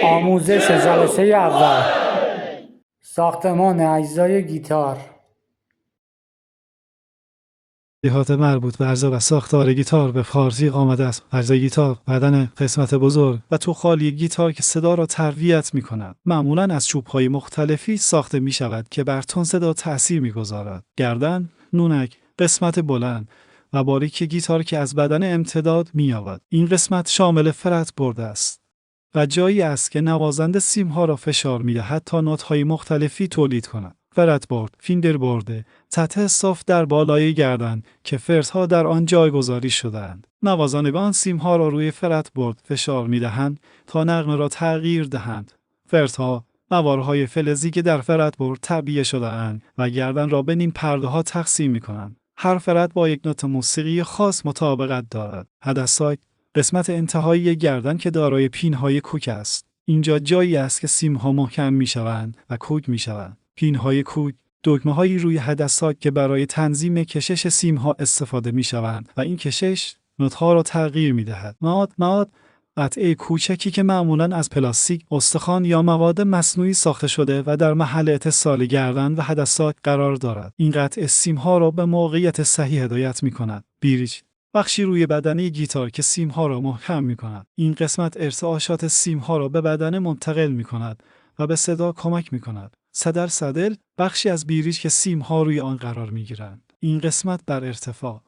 آموزش جلسه اول ساختمان اجزای گیتار. توضیحات مربوط به اجزا و ساختار گیتار به فارسی آمده است. اجزای گیتار بدن قسمت بزرگ و توخالی گیتار که صدا را تقویت می‌کند. معمولاً از چوب‌های مختلفی ساخته می‌شود که بر تون صدا تأثیر می‌گذارد. گردن، نونک، قسمت بلند و باریک گیتار که از بدن امتداد می‌یابد. این قسمت شامل فرت برد است و جایی است که نوازنده سیم‌ها را فشار می‌دهد تا نوت‌های مختلفی تولید کند. فرتبورد، فیندربورد، سطح صاف در بالای گردن که فرزها در آن جایگذاری شده‌اند. نوازندگان سیم‌ها را روی فرتبورد فشار می‌دهند تا نغمه را تغییر دهند. فرزها نوارهای فلزی که در فرتبورد تعبیه شده‌اند و گردن را به نیم پرده‌ها تقسیم می‌کنند. هر فرت با یک نوت موسیقی خاص مطابقت دارد. هدساک، قسمت انتهایی گردن که دارای پین‌های کوک است. اینجا جایی است که سیم‌ها محکم می‌شوند و کوک می‌شوند. پین‌های کوک دکمه‌هایی روی هدساک که برای تنظیم کشش سیم‌ها استفاده می‌شوند و این کشش نوت‌ها را تغییر می‌دهد. مواد قطعه کوچکی که معمولاً از پلاستیک، استخوان یا مواد مصنوعی ساخته شده و در محل اتصال گردن و هدساک قرار دارد. این قطعه سیم‌ها را به موقعیت صحیح هدایت می‌کند. بریج، بخشی روی بدنه گیتار که سیم‌ها را محکم می‌کند. این قسمت ارتعاشات سیم‌ها را به بدنه منتقل می‌کند و به صدا کمک می‌کند. صدل، بخشی از بریج که سیم‌ها روی آن قرار می‌گیرند. این قسمت بر ارتفاع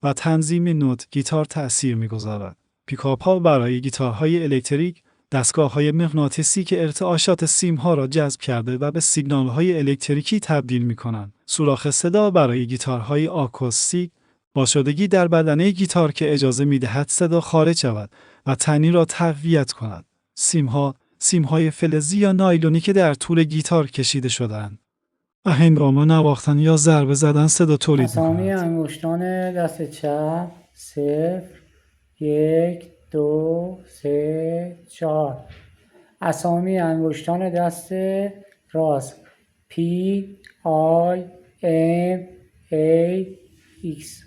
و تنظیم نوت گیتار تأثیر می‌گذارد. پیکاپ‌ها برای گیتارهای الکتریک، دستگاه‌های مغناطیسی که ارتعاشات سیم‌ها را جذب کرده و به سیگنال‌های الکتریکی تبدیل می‌کنند. سوراخ صدا برای گیتارهای آکوستیک، باشندگی در بدنه گیتار که اجازه می‌دهد صدا خارج شود و تنی را تقویت کند. سیم‌های فلزی یا نایلونی که در طول گیتار کشیده شده‌اند. هنگام نواختن یا ضربه زدن صدا تولید اسامی می‌کنند. انگشتان دست چپ 0 1 2 3 4. اسامی انگشتان دست راست P I M A X.